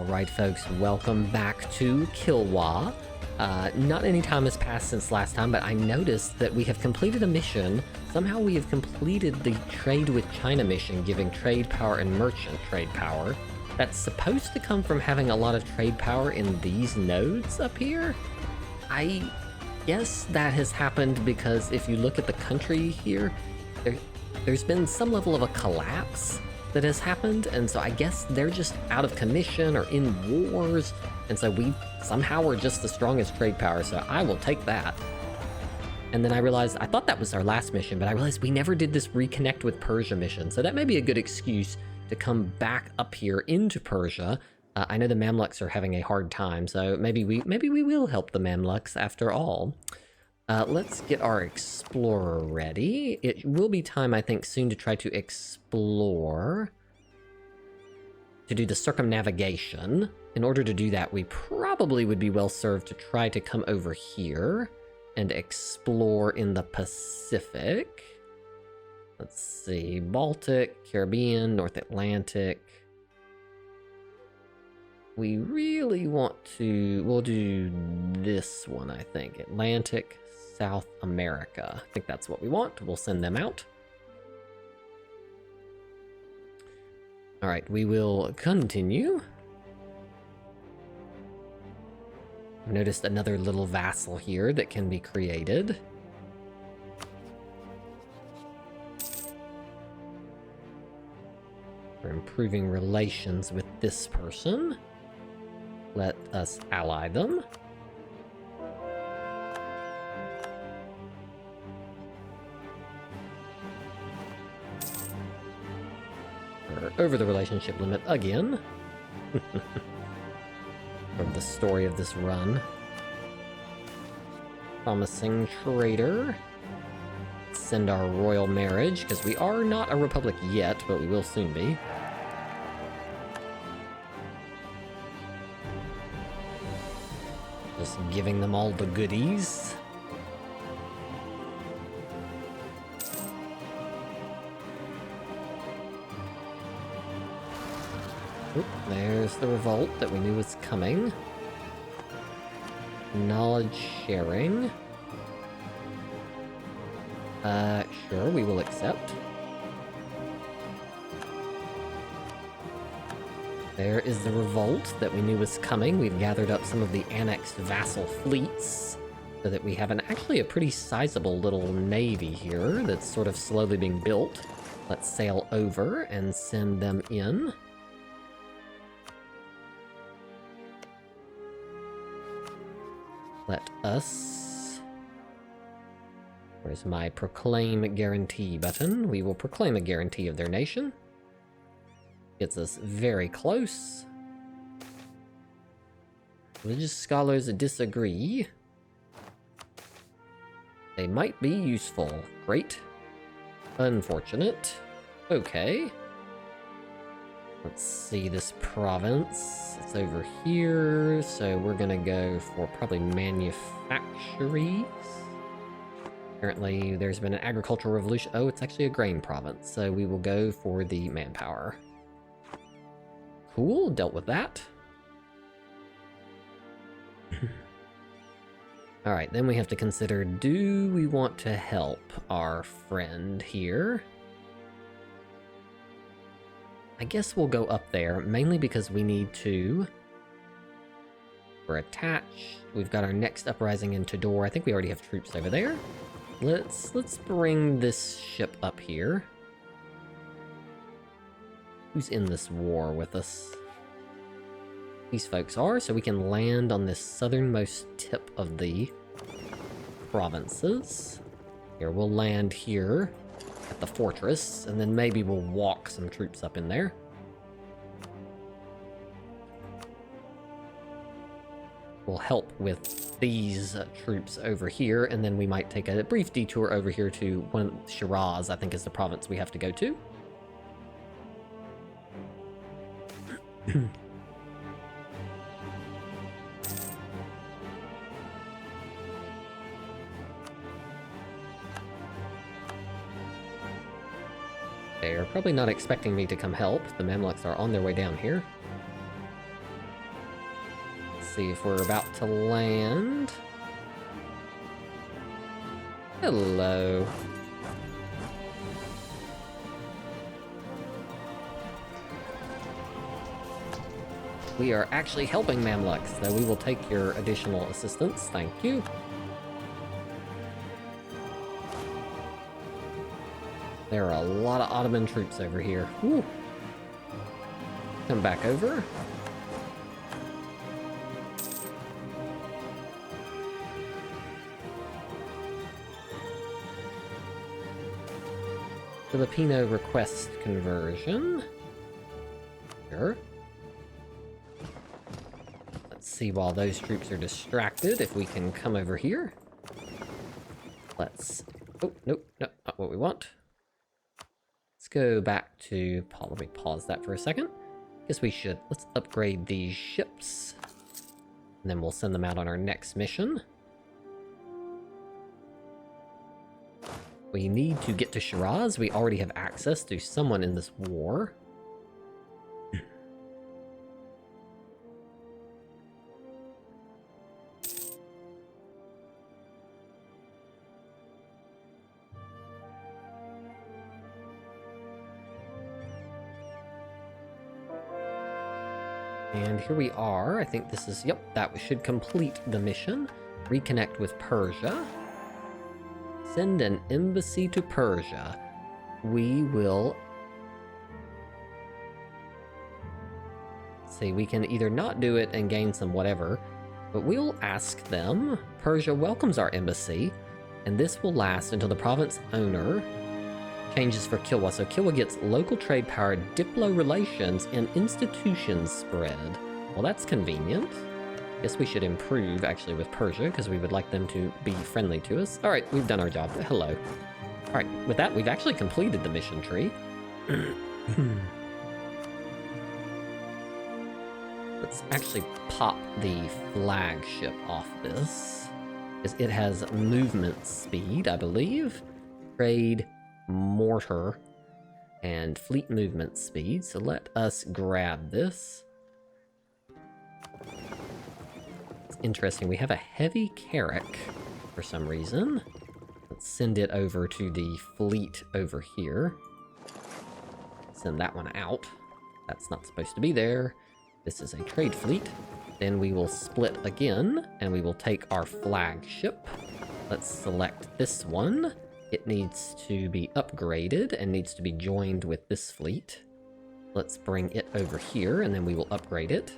Alright folks, welcome back to Kilwa. Not any time has passed since last time, but I noticed that we have completed a mission. Somehow we have completed the Trade with China mission, giving trade power and merchant trade power. That's supposed to come from having a lot of trade power in these nodes up here. I guess that has happened because if you look at the country here, there's been some level of a collapse that has happened, and so I guess they're just out of commission or in wars, and so we somehow are just the strongest trade power, so I will take that. And then I realized, I thought that was our last mission, but I realized we never did this reconnect with Persia mission, so that may be a good excuse to come back up here into Persia. I know the Mamluks are having a hard time, so maybe we will help the Mamluks after all. Let's get our explorer ready. It will be time, I think, soon to try to explore, to do the circumnavigation. In order to do that, we probably would be well served to try to come over here and explore in the Pacific. Let's see, Baltic, Caribbean, North Atlantic. We really want to, we'll do this one, I think. Atlantic, South America. I think that's what we want. We'll send them out. All right, we will continue. I've noticed another little vassal here that can be created. We're improving relations with this person. Let us ally them. We're over the relationship limit again. From the story of this run. Promising trader. Send our royal marriage, because we are not a republic yet, but we will soon be. Just giving them all the goodies. Oop, there's the revolt that we knew was coming. Knowledge sharing. Sure, we will accept. There is the revolt that we knew was coming. We've gathered up some of the annexed vassal fleets so that we have actually a pretty sizable little navy here that's sort of slowly being built. Let's sail over and send them in. Let us... Where's my proclaim guarantee button? We will proclaim a guarantee of their nation. Gets us very close. Religious scholars disagree. They might be useful. Great. Unfortunate. Okay. Let's see this province. It's over here, so we're gonna go for probably manufactories. Apparently there's been an agricultural revolution. Oh, it's actually a grain province, so we will go for the manpower. Cool, dealt with that. Alright, then we have to consider, do we want to help our friend here? I guess we'll go up there, mainly because we need to... We're attached. We've got our next uprising in Tidor. I think we already have troops over there. Let's bring this ship up here. Who's in this war with us? These folks are, so we can land on this southernmost tip of the provinces. Here, we'll land here at the fortress, and then maybe we'll walk some troops up in there. We'll help with these troops over here, and then we might take a brief detour over here to Shiraz, I think is the province we have to go to. They're probably not expecting me to come help. The Mamluks are on their way down here. See if we're about to land. Hello. We are actually helping Mamluks, so we will take your additional assistance. Thank you. There are a lot of Ottoman troops over here. Woo. Come back over. Filipino request conversion. Sure. Let's see while those troops are distracted if we can come over here. Let's... Oh, nope, no, not what we want. Let's go back to... Let me pause that for a second. Guess we should. Let's upgrade these ships. And then we'll send them out on our next mission. We need to get to Shiraz. We already have access to someone in this war. And here we are. I think this is... Yep, that should complete the mission. Reconnect with Persia. Send an embassy to Persia. We will... See, we can either not do it and gain some whatever, but we'll ask them. Persia welcomes our embassy, and this will last until the province owner changes for Kilwa. So Kilwa gets local trade power, diplo relations, and institutions spread. Well, that's convenient. Guess we should improve, actually, with Persia, because we would like them to be friendly to us. Alright, we've done our job. Hello. Alright, with that, we've actually completed the mission tree. Let's actually pop the flagship off this, because it has movement speed, I believe. Trade, mortar, and fleet movement speed. So let us grab this. Interesting, we have a heavy carrack for some reason. Let's send it over to the fleet over here. Send that one out. That's not supposed to be there. This is a trade fleet. Then we will split again, and we will take our flagship. Let's select this one. It needs to be upgraded and needs to be joined with this fleet. Let's bring it over here, and then we will upgrade it,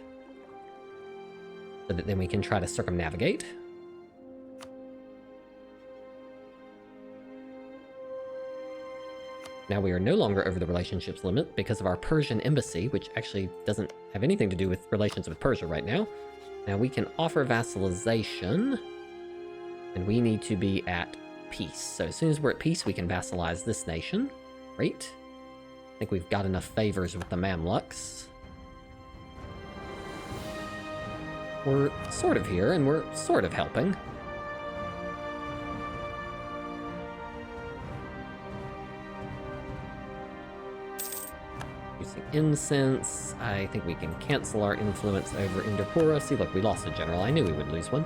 so that then we can try to circumnavigate. Now we are no longer over the relationships limit because of our Persian embassy, which actually doesn't have anything to do with relations with Persia right now. Now we can offer vassalization, and we need to be at peace. So as soon as we're at peace, we can vassalize this nation. Great. I think we've got enough favors with the Mamluks. We're sort of here, and we're sort of helping. Using incense. I think we can cancel our influence over Indapura. See, look, we lost a general. I knew we would lose one.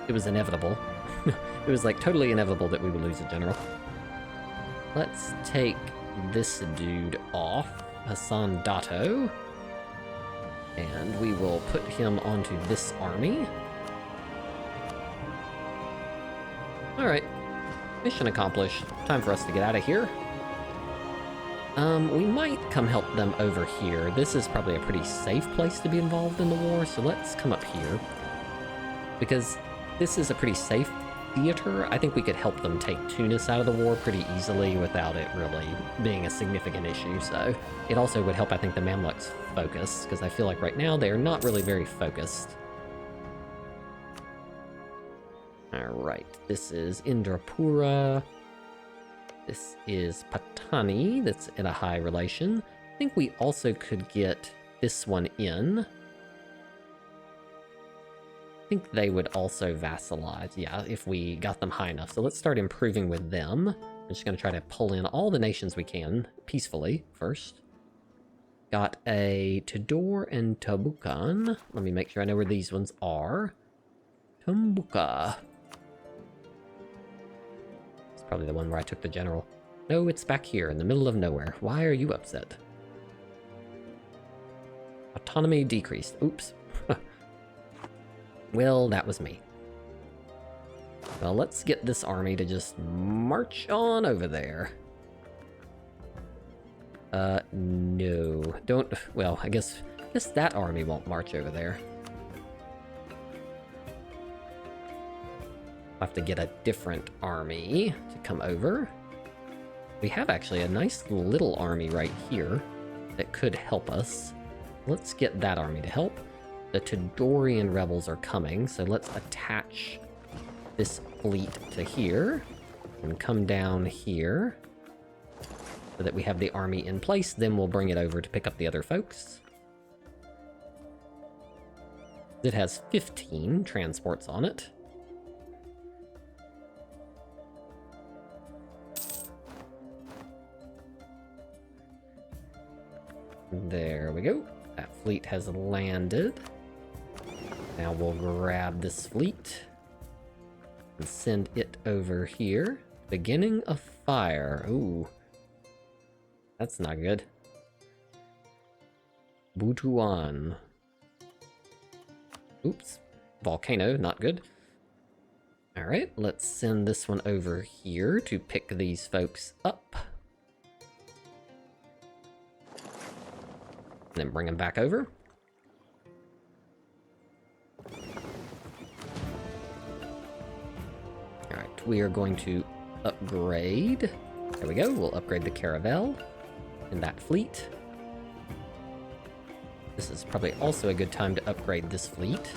It was inevitable. It was, like, totally inevitable that we would lose a general. Let's take this dude off. Hassan Dato. And we will put him onto this army. Alright. Mission accomplished. Time for us to get out of here. We might come help them over here. This is probably a pretty safe place to be involved in the war, so let's come up here. Because this is a pretty safe theater. I think we could help them take Tunis out of the war pretty easily without it really being a significant issue, so it also would help, I think, the Mamluks focus, because I feel like right now they're not really very focused. Alright, this is Indrapura. This is Patani, that's at a high relation. I think we also could get this one in. I think they would also vassalize, yeah, if we got them high enough. So let's start improving with them. I'm just going to try to pull in all the nations we can peacefully first. Got a Tidor and Tabukan. Let me make sure I know where these ones are. Tumbuka. It's probably the one where I took the general. No, it's back here in the middle of nowhere. Why are you upset? Autonomy decreased. Oops. Well, that was me. Well, let's get this army to just march on over there. No. Don't... Well, I guess that army won't march over there. I'll have to get a different army to come over. We have actually a nice little army right here that could help us. Let's get that army to help. The Tidorian rebels are coming, so let's attach this fleet to here and come down here so that we have the army in place. Then we'll bring it over to pick up the other folks. It has 15 transports on it. There we go. That fleet has landed. Now we'll grab this fleet and send it over here. Beginning of fire. Ooh. That's not good. Butuan. Oops. Volcano, not good. Alright, let's send this one over here to pick these folks up. And then bring them back over. Alright, we are going to upgrade. There we go, we'll upgrade the caravel in that fleet. This is probably also a good time to upgrade this fleet.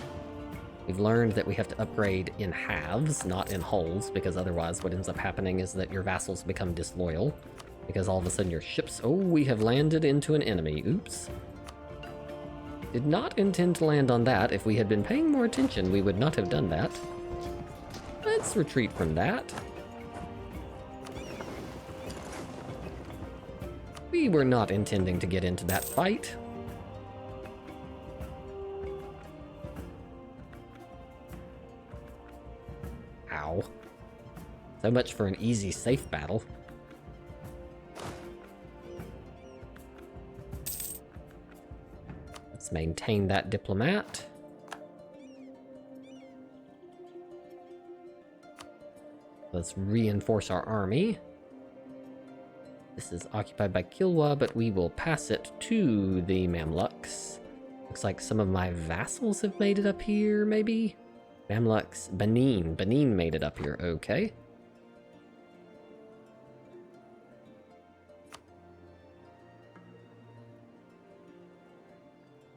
We've learned that we have to upgrade in halves, not in wholes, because otherwise what ends up happening is that your vassals become disloyal. Because all of a sudden your ships... Oh, we have landed into an enemy. Oops. Did not intend to land on that. If we had been paying more attention, we would not have done that. Let's retreat from that. We were not intending to get into that fight. Ow. So much for an easy, safe battle. Let's maintain that diplomat. Let's reinforce our army. This is occupied by Kilwa, but we will pass it to the Mamluks. Looks like some of my vassals have made it up here, maybe? Mamluks, Benin. Benin made it up here, okay.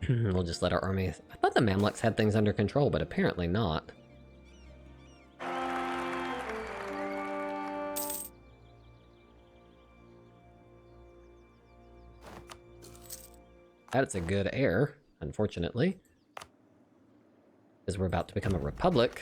We'll just let our army... I thought the Mamluks had things under control, but apparently not. That's a good heir, unfortunately. Because we're about to become a republic.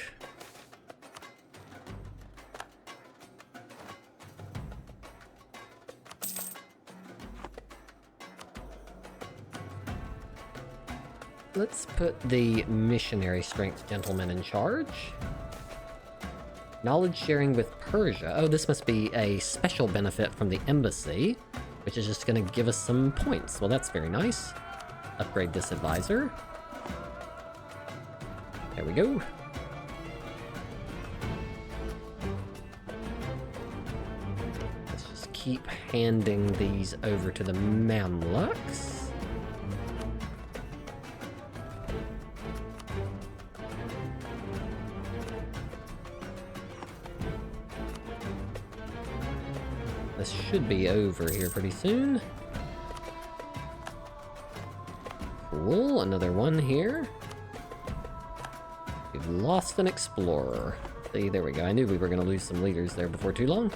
Let's put the missionary strength gentleman in charge. Knowledge sharing with Persia. Oh, this must be a special benefit from the embassy, which is just going to give us some points. Well, that's very nice. Upgrade this advisor. There we go. Let's just keep handing these over to the Mamluks. This should be over here pretty soon. Cool, another one here. We've lost an explorer. See, there we go. I knew we were going to lose some leaders there before too long.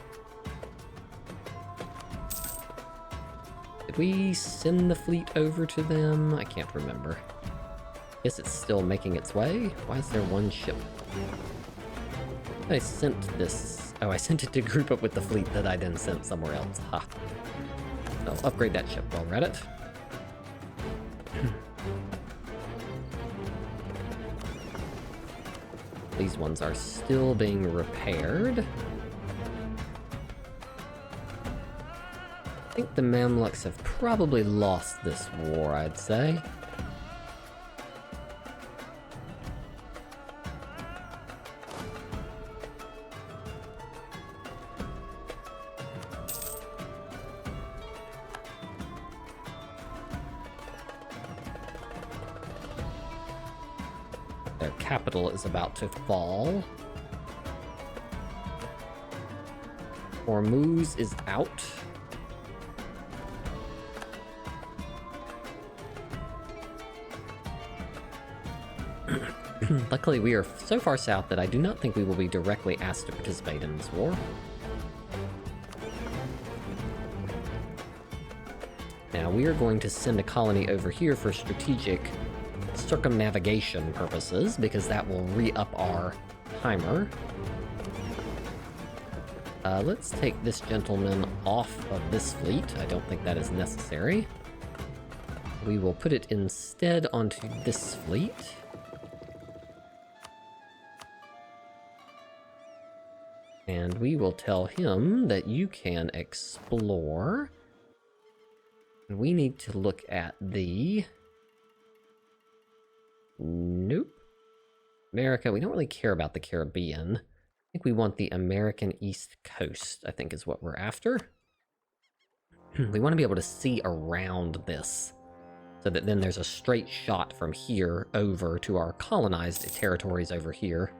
Did we send the fleet over to them? I can't remember. Guess it's still making its way. Why is there one ship? I sent this... Oh, I sent it to group up with the fleet that I then sent somewhere else. Ha. So, upgrade that ship while we're at it. These ones are still being repaired. I think the Mamluks have probably lost this war, I'd say. Their capital is about to fall. Hormuz is out. Luckily, we are so far south that I do not think we will be directly asked to participate in this war. Now, we are going to send a colony over here for strategic circumnavigation purposes, because that will re-up our timer. Let's take this gentleman off of this fleet. I don't think that is necessary. We will put it instead onto this fleet. And we will tell him that you can explore. And we need to look at the... Nope. America, we don't really care about the Caribbean. I think we want the American East Coast, I think is what we're after. We want to be able to see around this, so that then there's a straight shot from here over to our colonized territories over here.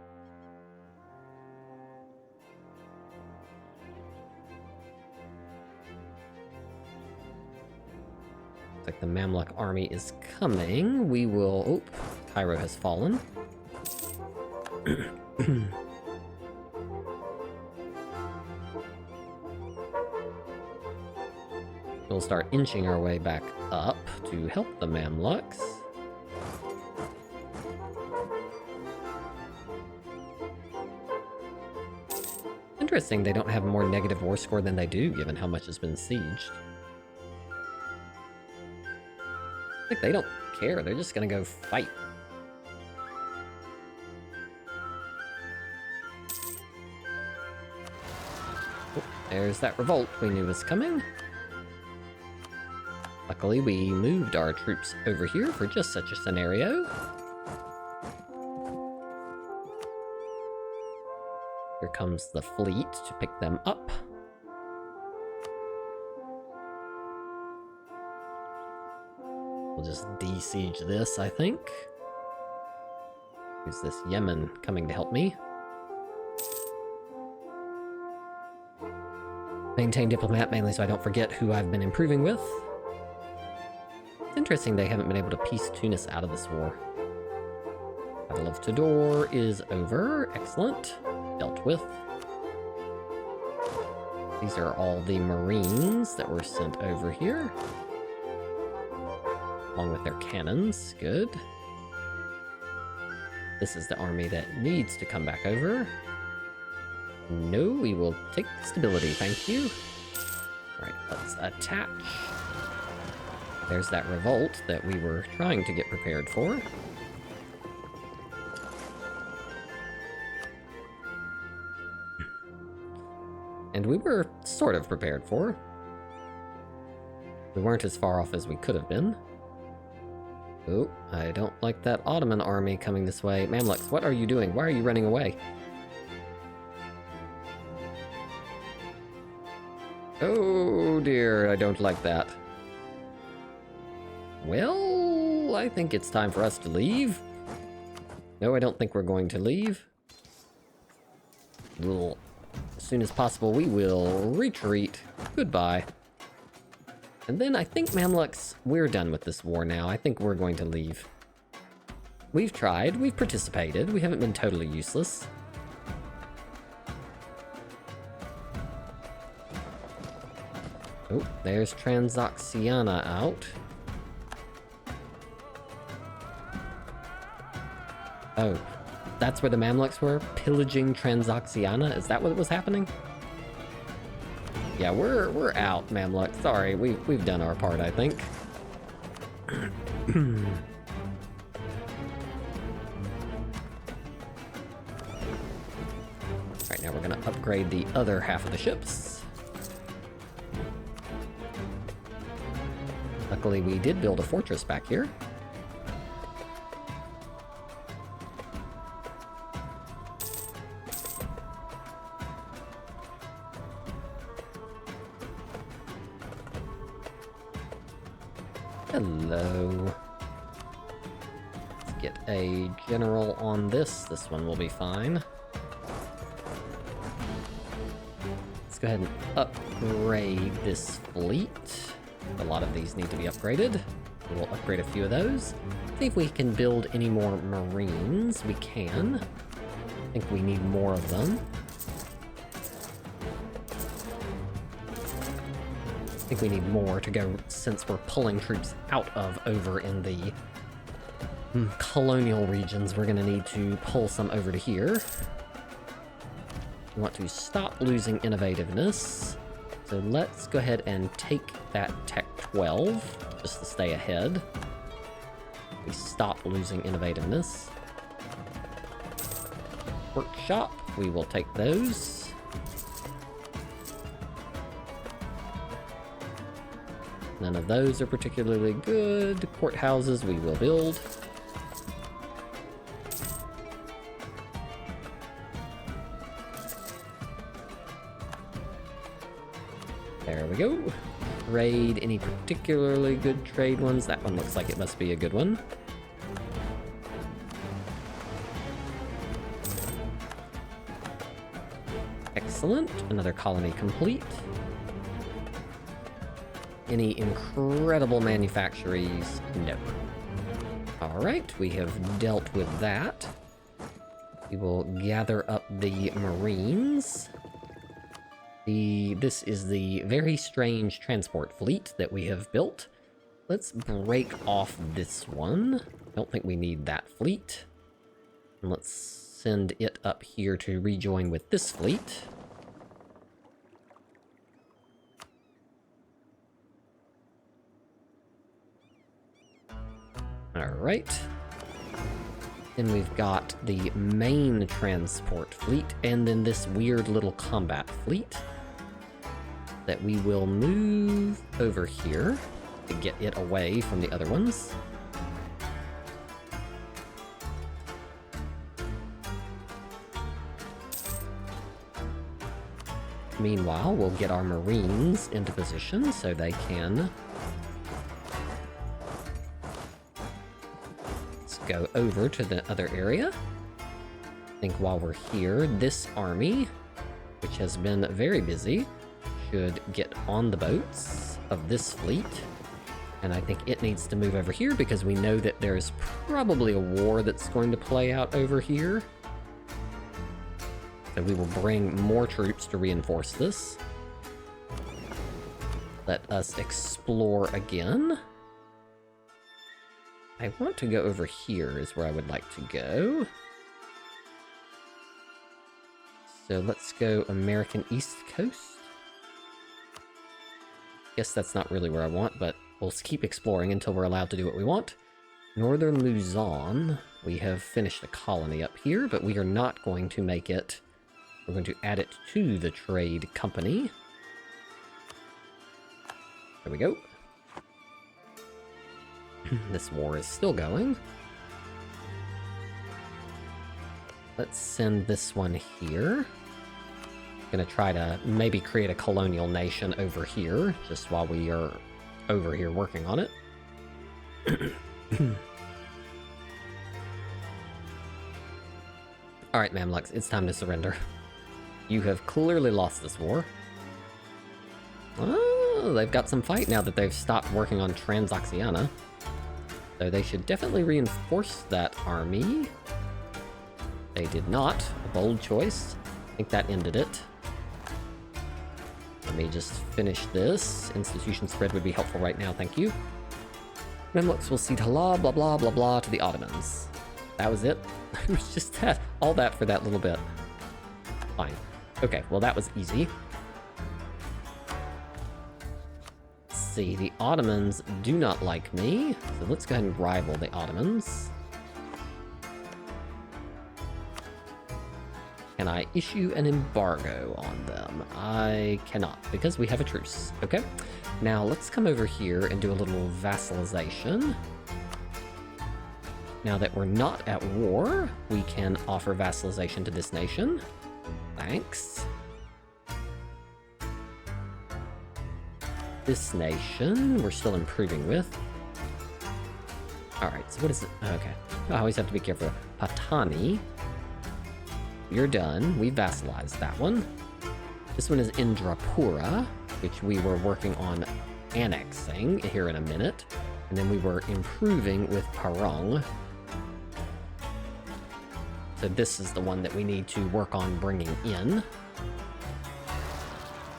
Looks like the Mamluk army is coming. We will... Oh, Cairo has fallen. We'll start inching our way back up to help the Mamluks. Interesting, they don't have more negative war score than they do, given how much has been sieged. Like, they don't care, they're just gonna go fight. Oh, there's that revolt we knew was coming. Luckily, we moved our troops over here for just such a scenario. Here comes the fleet to pick them up. We'll just de-siege this, I think. Who's this Yemen coming to help me? Maintain diplomat, mainly so I don't forget who I've been improving with. It's interesting they haven't been able to piece Tunis out of this war. Battle of Tador is over. Excellent. Dealt with. These are all the Marines that were sent over here. Along with their cannons. Good. This is the army that needs to come back over. No, we will take stability, thank you. Alright, let's attach. There's that revolt that we were trying to get prepared for. And we were sort of prepared for. We weren't as far off as we could have been. Oh, I don't like that Ottoman army coming this way. Mamluks, what are you doing? Why are you running away? Oh dear, I don't like that. Well, I think it's time for us to leave. No, I don't think we're going to leave. We'll, as soon as possible, we will retreat. Goodbye. And then I think, Mamluks, we're done with this war now. I think we're going to leave. We've tried, we've participated, we haven't been totally useless. Oh, there's Transoxiana out. Oh, that's where the Mamluks were? Pillaging Transoxiana? Is that what was happening? Yeah, we're out, Mamluk. Sorry, we've done our part, I think. Alright, now we're gonna upgrade the other half of the ships. Luckily, we did build a fortress back here. Hello. Let's get a general on this. This one will be fine. Let's go ahead and upgrade this fleet. A lot of these need to be upgraded. We'll upgrade a few of those. See if we can build any more marines. We can. I think we need more of them. I think we need more to go, since we're pulling troops out of over in the colonial regions. We're going to need to pull some over to here. We want to stop losing innovativeness. So let's go ahead and take that Tech 12, just to stay ahead. We stop losing innovativeness. Workshop, we will take those. None of those are particularly good. Courthouses we will build. There we go. Trade any particularly good trade ones. That one looks like it must be a good one. Excellent. Another colony complete. Any incredible manufactories? No. Alright, we have dealt with that. We will gather up the Marines. This is the very strange transport fleet that we have built. Let's break off this one. Don't think we need that fleet. And let's send it up here to rejoin with this fleet. Alright. Then we've got the main transport fleet, and then this weird little combat fleet that we will move over here to get it away from the other ones. Meanwhile, we'll get our Marines into position so they can go over to the other area. I think while we're here, this army, which has been very busy, should get on the boats of this fleet. And I think it needs to move over here because we know that there's probably a war that's going to play out over here. So we will bring more troops to reinforce this. Let us explore again. I want to go over here is where I would like to go. So let's go American East Coast. Guess that's not really where I want, but we'll keep exploring until we're allowed to do what we want. Northern Luzon. We have finished a colony up here, but we are not going to make it. We're going to add it to the trade company. There we go. This war is still going. Let's send this one here. Gonna try to maybe create a colonial nation over here, just while we are over here working on it. Alright, Mamluks, it's time to surrender. You have clearly lost this war. Oh, they've got some fight now that they've stopped working on Transoxiana. So they should definitely reinforce that army. They did not. A bold choice. I think that ended it. Let me just finish this. Institution spread would be helpful right now, thank you. Mamluks will cede Hala, blah blah blah blah to the Ottomans. That was it? It was just that. All that for that little bit. Fine. Okay, well that was easy. See, the Ottomans do not like me, so let's go ahead and rival the Ottomans. Can I issue an embargo on them? I cannot, because we have a truce. Okay, now let's come over here and do a little vassalization. Now that we're not at war, we can offer vassalization to this nation. Thanks. This nation, we're still improving with. Alright, so what is it? Okay, I always have to be careful. Patani. You're done. We vassalized that one. This one is Indrapura, which we were working on annexing here in a minute. And then we were improving with Parong. So this is the one that we need to work on bringing in.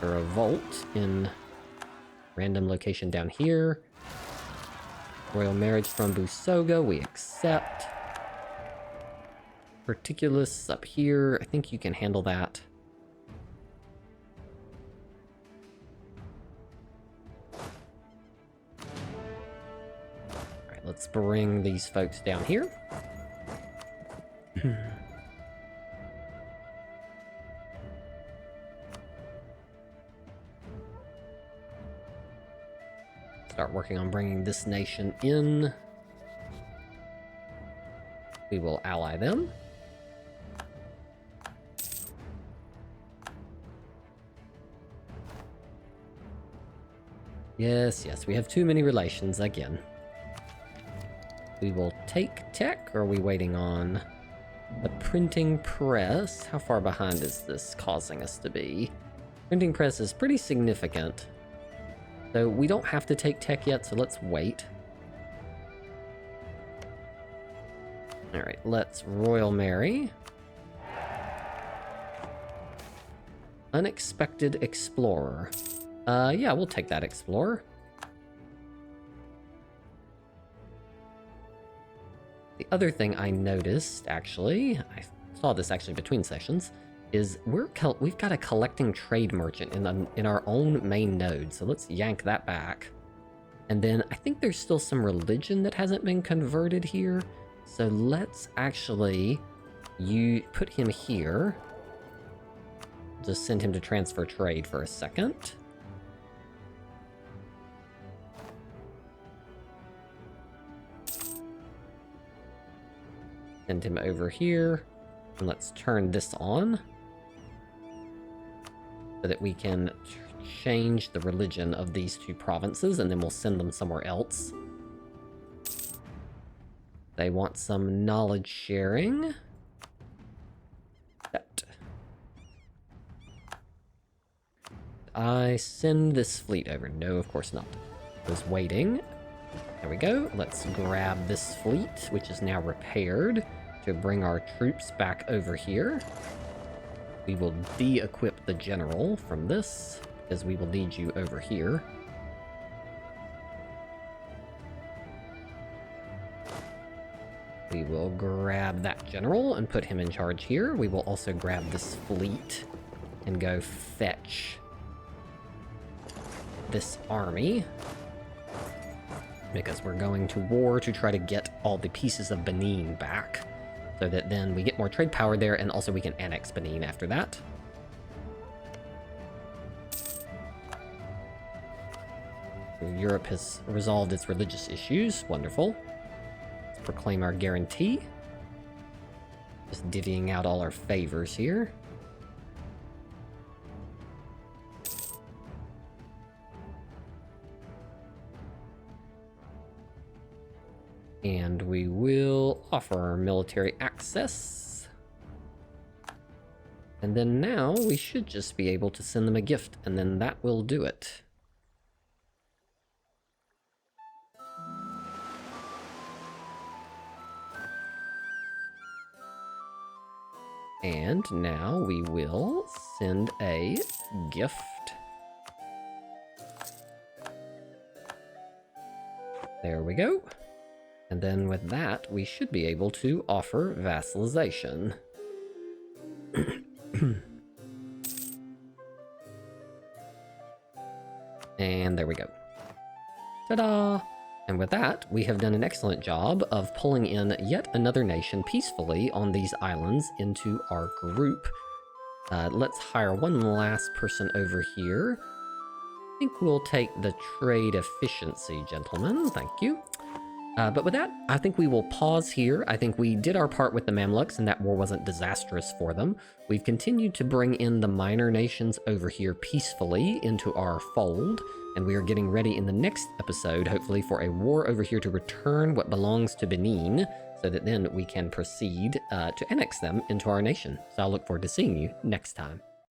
A revolt in random location down here. Royal marriage from Busoga, we accept. Particulus up here, I think you can handle that. Alright, let's bring these folks down here. Start working on bringing this nation in. We will ally them. Yes, yes, we have too many relations again. We will take tech, or are we waiting on the printing press? How far behind is this causing us to be? Printing press is pretty significant. So we don't have to take tech yet, so let's wait. Alright, let's Royal Marry. Unexpected Explorer. Yeah, we'll take that Explorer. The other thing I noticed, actually, I saw this actually between sessions, is we've got a collecting trade merchant in our own main node, so let's yank that back. And then I think there's still some religion that hasn't been converted here, so let's actually put him here. Just send him to transfer trade for a second. Send him over here, and let's turn this on so that we can change the religion of these two provinces, and then we'll send them somewhere else. They want some knowledge sharing. Accept. I send this fleet over? No, of course not. I was waiting. There we go. Let's grab this fleet, which is now repaired, to bring our troops back over here. We will de-equip the general from this, because we will need you over here. We will grab that general and put him in charge here. We will also grab this fleet and go fetch this army, because we're going to war to try to get all the pieces of Benin back, so that then we get more trade power there, and also we can annex Benin after that. Europe has resolved its religious issues. Wonderful. Let's proclaim our guarantee. Just divvying out all our favors here. And we will offer our military access. And then now we should just be able to send them a gift, and then that will do it. And now we will send a gift. There we go. And then with that, we should be able to offer vassalization. And there we go. Ta-da! And with that, we have done an excellent job of pulling in yet another nation peacefully on these islands into our group. Let's hire one last person over here. I think we'll take the trade efficiency, gentlemen. Thank you. But with that, I think we will pause here. I think we did our part with the Mamluks, and that war wasn't disastrous for them. We've continued to bring in the minor nations over here peacefully into our fold, and we are getting ready in the next episode, hopefully, for a war over here to return what belongs to Benin, so that then we can proceed to annex them into our nation. So I'll look forward to seeing you next time.